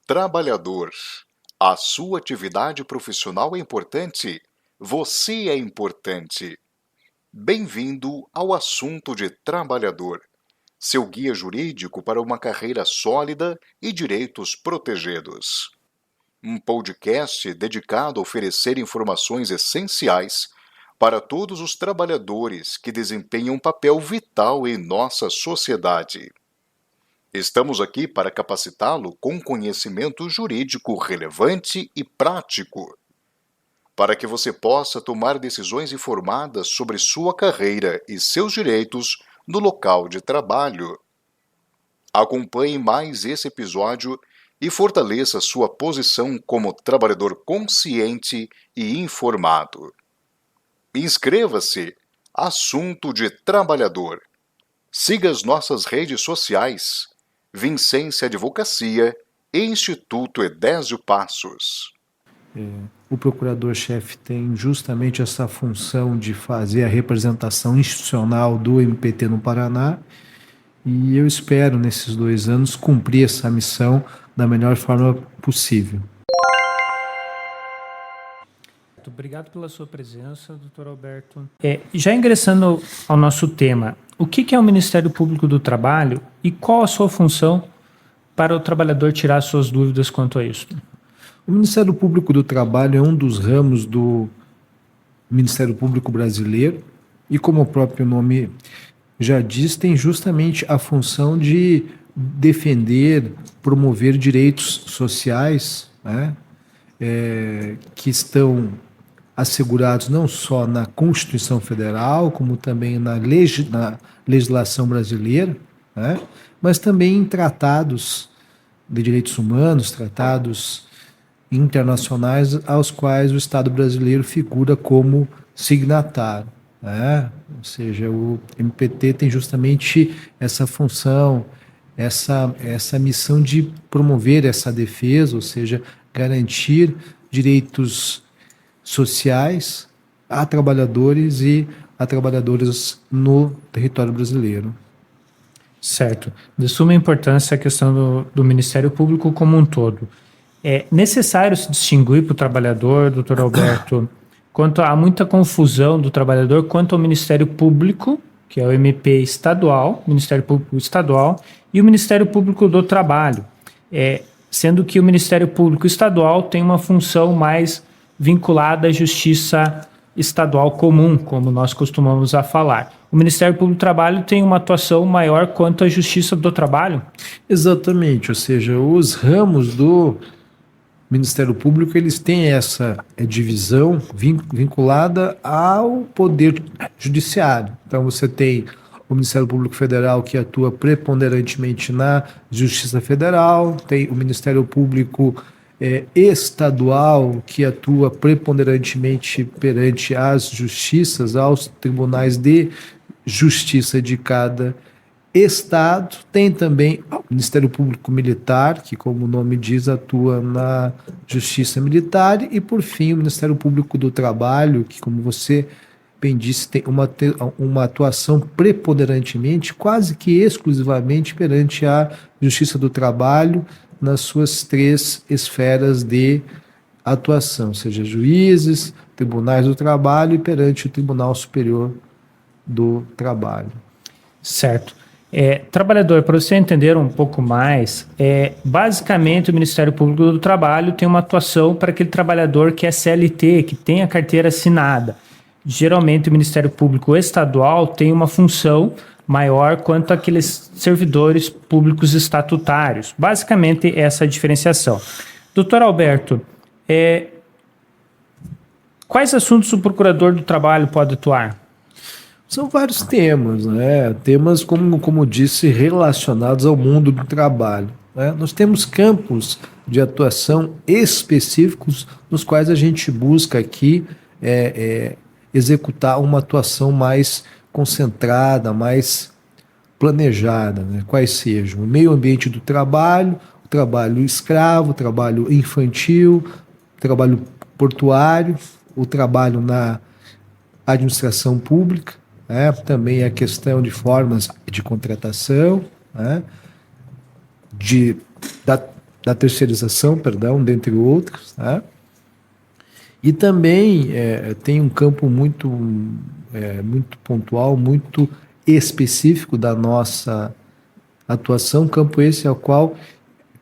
Trabalhador, a sua atividade profissional é importante? Você é importante. Bem-vindo ao Assunto de Trabalhador, seu guia jurídico para uma carreira sólida e direitos protegidos. Um podcast dedicado a oferecer informações essenciais para todos os trabalhadores que desempenham um papel vital em nossa sociedade. Estamos aqui para capacitá-lo com conhecimento jurídico relevante e prático, para que você possa tomar decisões informadas sobre sua carreira e seus direitos no local de trabalho. Acompanhe mais esse episódio e fortaleça sua posição como trabalhador consciente e informado. Inscreva-se! Assunto de Trabalhador. Siga as nossas redes sociais. Vicência Advocacia e Instituto Edésio Passos. O procurador-chefe tem justamente essa função de fazer a representação institucional do MPT no Paraná, e eu espero, nesses 2 anos, cumprir essa missão da melhor forma possível. Obrigado pela sua presença, doutor Alberto. Já ingressando ao nosso tema, o que é o Ministério Público do Trabalho e qual a sua função para o trabalhador tirar suas dúvidas quanto a isso? O Ministério Público do Trabalho é um dos ramos do Ministério Público brasileiro e, como o próprio nome já diz, tem justamente a função de defender, promover direitos sociais, né, que estão assegurados não só na Constituição Federal, como também na legislação brasileira, né, mas também em tratados de direitos humanos, tratados internacionais aos quais o Estado brasileiro figura como signatário, né? Ou seja, o MPT tem justamente essa função, essa missão de promover essa defesa, ou seja, garantir direitos sociais a trabalhadores e a trabalhadoras no território brasileiro. Certo. De suma importância a questão do Ministério Público como um todo. É necessário se distinguir para o trabalhador, doutor Alberto, quanto há muita confusão do trabalhador quanto ao Ministério Público, que é o MP estadual, Ministério Público Estadual, e o Ministério Público do Trabalho, sendo que o Ministério Público Estadual tem uma função mais vinculada à Justiça Estadual comum, como nós costumamos a falar. O Ministério Público do Trabalho tem uma atuação maior quanto à Justiça do Trabalho? Exatamente, ou seja, os ramos do Ministério Público, eles têm essa divisão vinculada ao Poder Judiciário. Então você tem o Ministério Público Federal, que atua preponderantemente na Justiça Federal, tem o Ministério Público estadual, que atua preponderantemente perante as justiças, aos tribunais de justiça de cada estado. Tem também o Ministério Público Militar, que, como o nome diz, atua na Justiça Militar, e, por fim, o Ministério Público do Trabalho, que, como você bem disse, tem uma atuação preponderantemente, quase que exclusivamente, perante a Justiça do Trabalho, nas suas 3 esferas de atuação, seja juízes, tribunais do trabalho e perante o Tribunal Superior do Trabalho. Certo. Trabalhador, para você entender um pouco mais, basicamente o Ministério Público do Trabalho tem uma atuação para aquele trabalhador que é CLT, que tem a carteira assinada. Geralmente o Ministério Público Estadual tem uma função maior quanto àqueles servidores públicos estatutários. Basicamente essa é a diferenciação. Doutor Alberto, quais assuntos o procurador do trabalho pode atuar? São vários temas, né? Temas, como disse, relacionados ao mundo do trabalho, né? Nós temos campos de atuação específicos nos quais a gente busca aqui executar uma atuação mais concentrada, mais planejada, né? Quais sejam o meio ambiente do trabalho, o trabalho escravo, o trabalho infantil, o trabalho portuário, o trabalho na administração pública, né? Também a questão de formas de contratação, né? da terceirização, perdão, dentre outros, tá? E também tem um campo muito pontual, muito específico da nossa atuação, campo esse ao qual,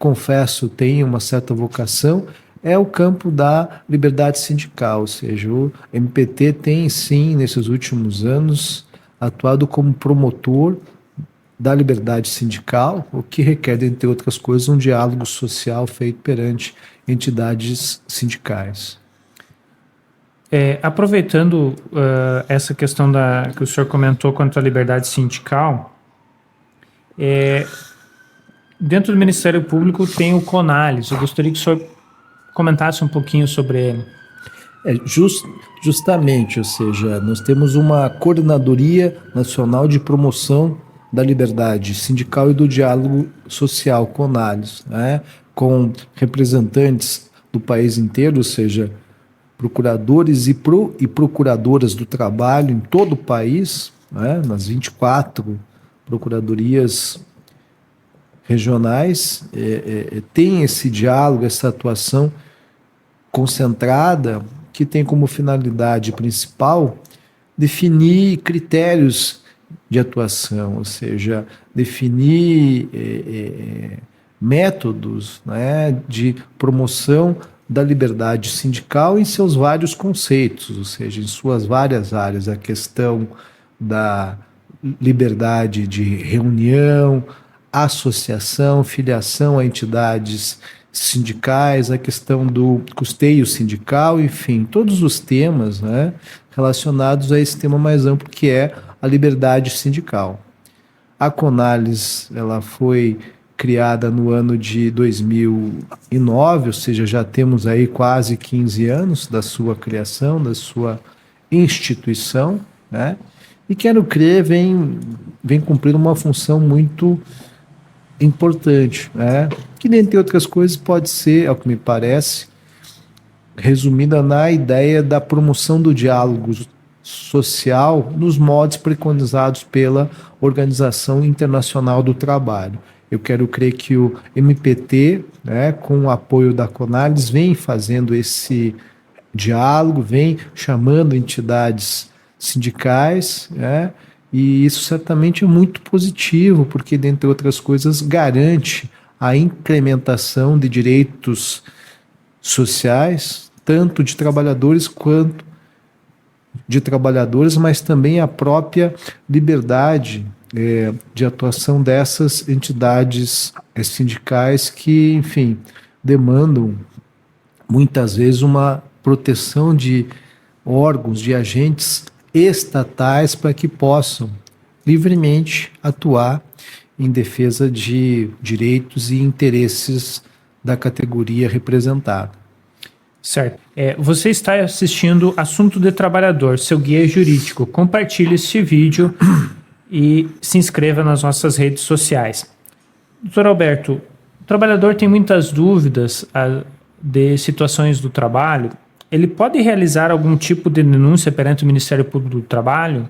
confesso, tem uma certa vocação, é o campo da liberdade sindical, ou seja, o MPT tem sim, nesses últimos anos, atuado como promotor da liberdade sindical, o que requer, entre outras coisas, um diálogo social feito perante entidades sindicais. Aproveitando essa questão que o senhor comentou quanto à liberdade sindical, dentro do Ministério Público tem o CONALES. Eu gostaria que o senhor comentasse um pouquinho sobre ele. Justamente, ou seja, nós temos uma Coordenadoria Nacional de Promoção da Liberdade Sindical e do Diálogo Social, CONALES, né, com representantes do país inteiro, ou seja, procuradores e procuradoras do trabalho em todo o país, né, nas 24 procuradorias regionais, tem esse diálogo, essa atuação concentrada, que tem como finalidade principal definir critérios de atuação, ou seja, definir métodos, né, de promoção da liberdade sindical em seus vários conceitos, ou seja, em suas várias áreas, a questão da liberdade de reunião, associação, filiação a entidades sindicais, a questão do custeio sindical, enfim, todos os temas, né, relacionados a esse tema mais amplo que é a liberdade sindical. A CONALES, ela foi criada no ano de 2009, ou seja, já temos aí quase 15 anos da sua criação, da sua instituição, né? E quero crer, vem cumprir uma função muito importante, né? Que, dentre outras coisas, pode ser, ao que me parece, resumida na ideia da promoção do diálogo social nos modos preconizados pela Organização Internacional do Trabalho. Eu quero crer que o MPT, né, com o apoio da CONALES, vem fazendo esse diálogo, vem chamando entidades sindicais, né, e isso certamente é muito positivo, porque, dentre outras coisas, garante a incrementação de direitos sociais, tanto de trabalhadores quanto de trabalhadoras, mas também a própria liberdade de atuação dessas entidades sindicais que, enfim, demandam muitas vezes uma proteção de órgãos, de agentes estatais para que possam livremente atuar em defesa de direitos e interesses da categoria representada. Certo. Você está assistindo Assunto de Trabalhador, seu guia jurídico. Compartilhe este vídeo e se inscreva nas nossas redes sociais. Doutor Alberto, o trabalhador tem muitas dúvidas de situações do trabalho. Ele pode realizar algum tipo de denúncia perante o Ministério Público do Trabalho?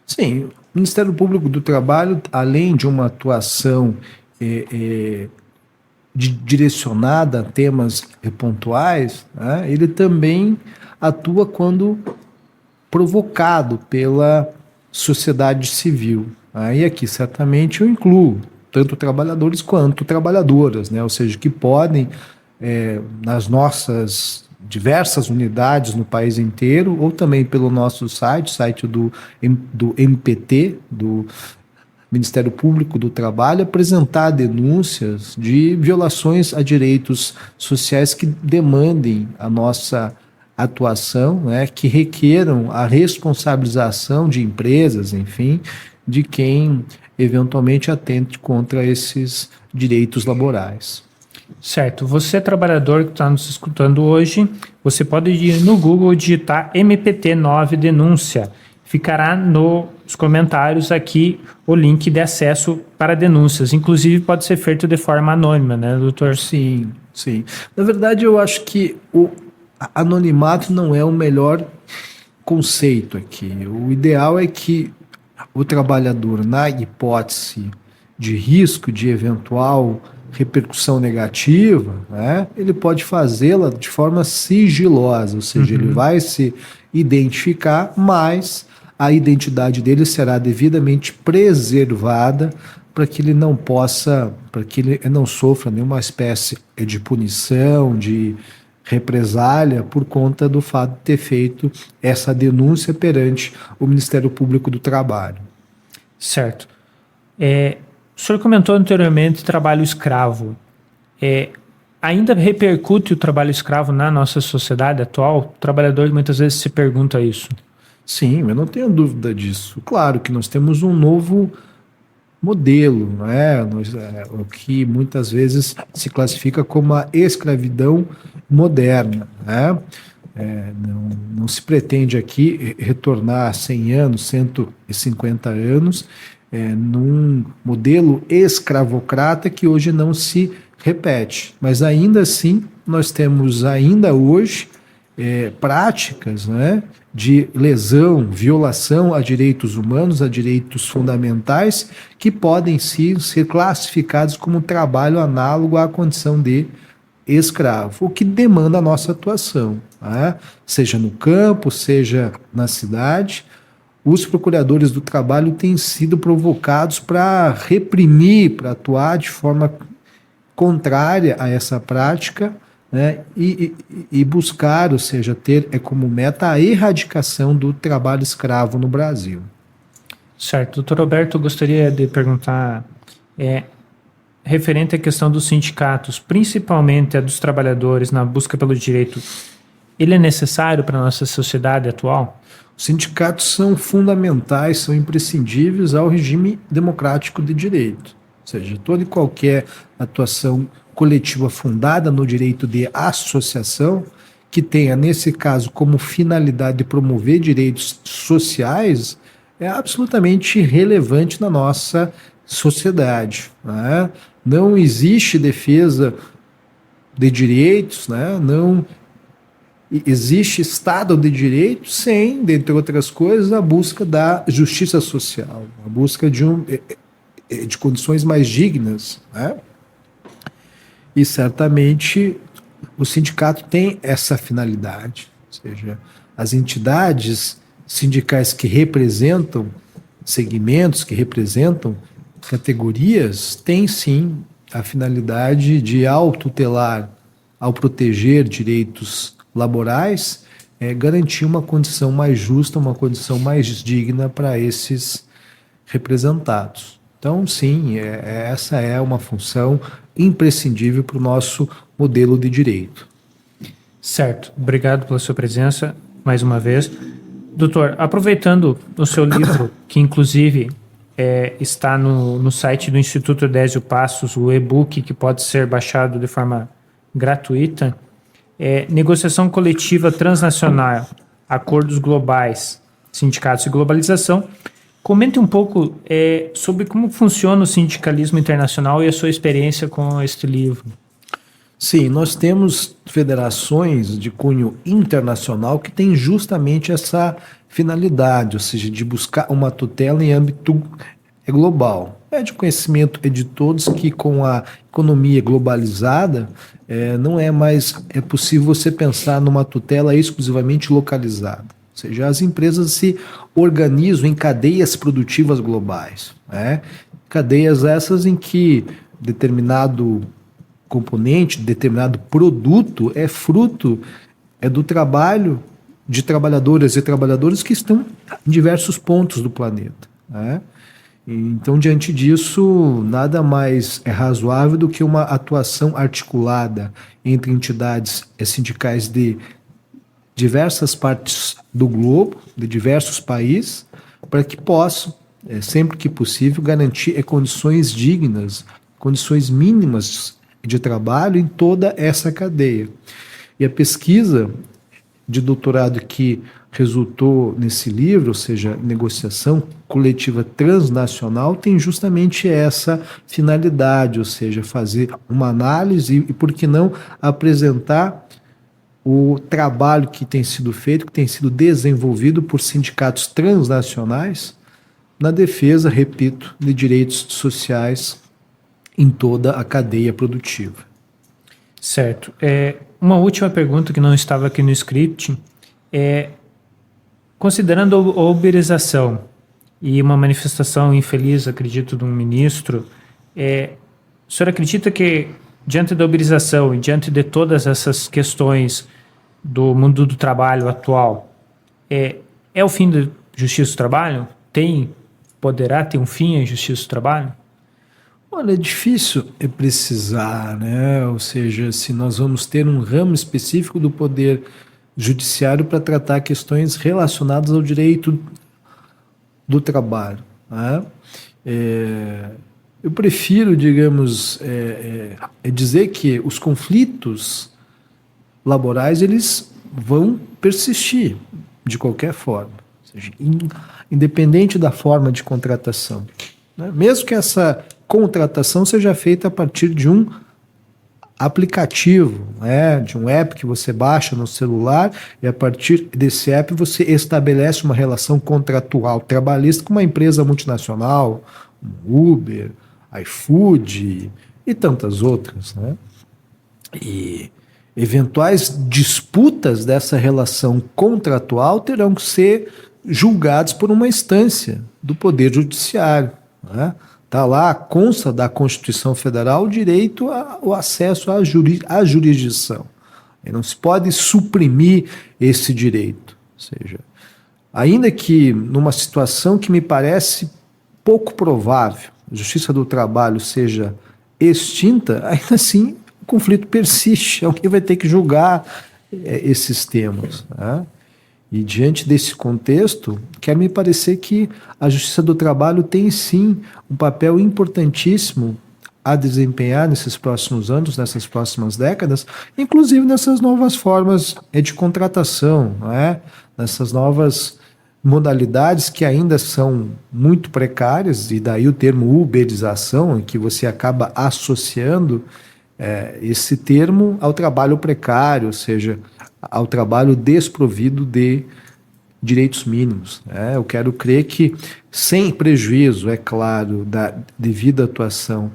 Sim, o Ministério Público do Trabalho, além de uma atuação direcionada a temas pontuais, né, ele também atua quando provocado pela sociedade civil. E aqui certamente eu incluo tanto trabalhadores quanto trabalhadoras, né, ou seja, que podem, nas nossas diversas unidades no país inteiro, ou também pelo nosso site do MPT, do Ministério Público do Trabalho, apresentar denúncias de violações a direitos sociais que demandem a nossa atuação, né, que requeram a responsabilização de empresas, enfim, de quem eventualmente atente contra esses direitos laborais. Certo. Você, trabalhador que está nos escutando hoje, você pode ir no Google e digitar MPT9 denúncia. Ficará nos comentários aqui o link de acesso para denúncias. Inclusive, pode ser feito de forma anônima, né, doutor? Sim, sim. Na verdade, eu acho que o anonimato não é o melhor conceito aqui. O ideal é que o trabalhador, na hipótese de risco de eventual repercussão negativa, né, ele pode fazê-la de forma sigilosa, ou seja, ele vai se identificar, mas a identidade dele será devidamente preservada para que ele não possa, para que ele não sofra nenhuma espécie de punição, de represália por conta do fato de ter feito essa denúncia perante o Ministério Público do Trabalho. Certo. O senhor comentou anteriormente trabalho escravo. Ainda repercute o trabalho escravo na nossa sociedade atual? O trabalhador muitas vezes se pergunta isso. Sim, eu não tenho dúvida disso. Claro que nós temos um novo modelo, né? O que muitas vezes se classifica como a escravidão moderna, né? Não se pretende aqui retornar a 100 anos, 150 anos, num modelo escravocrata que hoje não se repete. Mas ainda assim, nós temos ainda hoje práticas, né, de lesão, violação a direitos humanos, a direitos fundamentais, que podem sim ser classificados como trabalho análogo à condição de escravo, o que demanda a nossa atuação, né? Seja no campo, seja na cidade. Os procuradores do trabalho têm sido provocados para reprimir, para atuar de forma contrária a essa prática, né, e buscar, ou seja, ter como meta a erradicação do trabalho escravo no Brasil. Certo. Doutor Alberto, eu gostaria de perguntar, referente à questão dos sindicatos, principalmente a dos trabalhadores na busca pelo direito, ele é necessário para a nossa sociedade atual? Os sindicatos são fundamentais, são imprescindíveis ao regime democrático de direito. Ou seja, toda e qualquer atuação coletiva fundada no direito de associação, que tenha, nesse caso, como finalidade de promover direitos sociais, é absolutamente relevante na nossa sociedade, né? Não existe defesa de direitos, né? Não existe Estado de Direito sem, dentre outras coisas, a busca da justiça social, a busca de condições mais dignas, né? E certamente o sindicato tem essa finalidade, ou seja, as entidades sindicais que representam segmentos, que representam categorias, têm sim a finalidade de autotutelar, ao proteger direitos laborais, garantir uma condição mais justa, uma condição mais digna para esses representados. Então, sim, essa é uma função imprescindível para o nosso modelo de direito. Certo. Obrigado pela sua presença, mais uma vez. Doutor, aproveitando o seu livro, que inclusive está no site do Instituto Désio Passos, o e-book que pode ser baixado de forma gratuita, Negociação Coletiva Transnacional, Acordos Globais, Sindicatos e Globalização. Comente um pouco sobre como funciona o sindicalismo internacional e a sua experiência com este livro. Sim, nós temos federações de cunho internacional que têm justamente essa finalidade, ou seja, de buscar uma tutela em âmbito global. É de conhecimento de todos que com a economia globalizada não é mais possível você pensar numa tutela exclusivamente localizada. Ou seja, as empresas se organizam em cadeias produtivas globais, né? Cadeias essas em que determinado componente, determinado produto é fruto do trabalho de trabalhadoras e trabalhadores que estão em diversos pontos do planeta, né? Então, diante disso, nada mais é razoável do que uma atuação articulada entre entidades sindicais de diversas partes do globo, de diversos países, para que possam, sempre que possível, garantir condições dignas, condições mínimas de trabalho em toda essa cadeia. E a pesquisa de doutorado que resultou nesse livro, ou seja, negociação coletiva transnacional, tem justamente essa finalidade, ou seja, fazer uma análise e, por que não, apresentar o trabalho que tem sido feito, que tem sido desenvolvido por sindicatos transnacionais na defesa, repito, de direitos sociais em toda a cadeia produtiva. Certo. Uma última pergunta que não estava aqui no script considerando a uberização e uma manifestação infeliz, acredito, de um ministro, o senhor acredita que, diante da uberização e diante de todas essas questões do mundo do trabalho atual, é o fim da justiça do trabalho? Poderá ter um fim a justiça do trabalho? Olha, é difícil precisar, né? Ou seja, se nós vamos ter um ramo específico do poder judiciário para tratar questões relacionadas ao direito do trabalho, né? Eu prefiro, digamos, dizer que os conflitos laborais eles vão persistir de qualquer forma, ou seja, independente da forma de contratação, né? Mesmo que essa contratação seja feita a partir de um aplicativo, né, de um app que você baixa no celular, e a partir desse app você estabelece uma relação contratual trabalhista com uma empresa multinacional, um Uber, iFood e tantas outras, né? E eventuais disputas dessa relação contratual terão que ser julgados por uma instância do Poder Judiciário, né? Está lá, consta da Constituição Federal o direito ao acesso à jurisdição. E não se pode suprimir esse direito. Ou seja, ainda que numa situação que me parece pouco provável, a Justiça do Trabalho seja extinta, ainda assim o conflito persiste. Alguém vai ter que julgar esses temas, né? E diante desse contexto, quer me parecer que a Justiça do Trabalho tem sim um papel importantíssimo a desempenhar nesses próximos anos, nessas próximas décadas, inclusive nessas novas formas de contratação, não é? Nessas novas modalidades que ainda são muito precárias, e daí o termo uberização, em que você acaba associando esse termo ao trabalho precário, ou seja, ao trabalho desprovido de direitos mínimos, né? Eu quero crer que, sem prejuízo, é claro, da devida atuação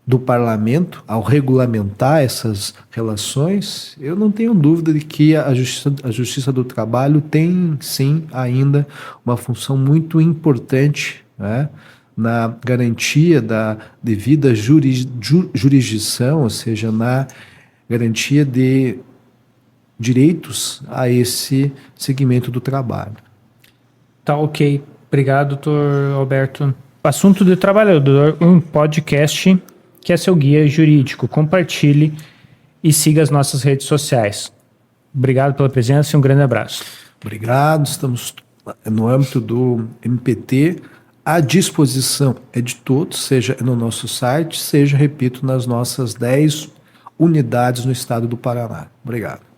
do parlamento ao regulamentar essas relações, eu não tenho dúvida de que a Justiça do Trabalho tem, sim, ainda uma função muito importante, né, na garantia da devida jurisdição, ou seja, na garantia de direitos a esse segmento do trabalho. Tá ok. Obrigado, doutor Alberto. Assunto do Trabalhador, um podcast que é seu guia jurídico. Compartilhe e siga as nossas redes sociais. Obrigado pela presença e um grande abraço. Obrigado. Estamos no âmbito do MPT à disposição de todos, seja no nosso site, seja, repito, nas nossas 10 unidades no estado do Paraná. Obrigado.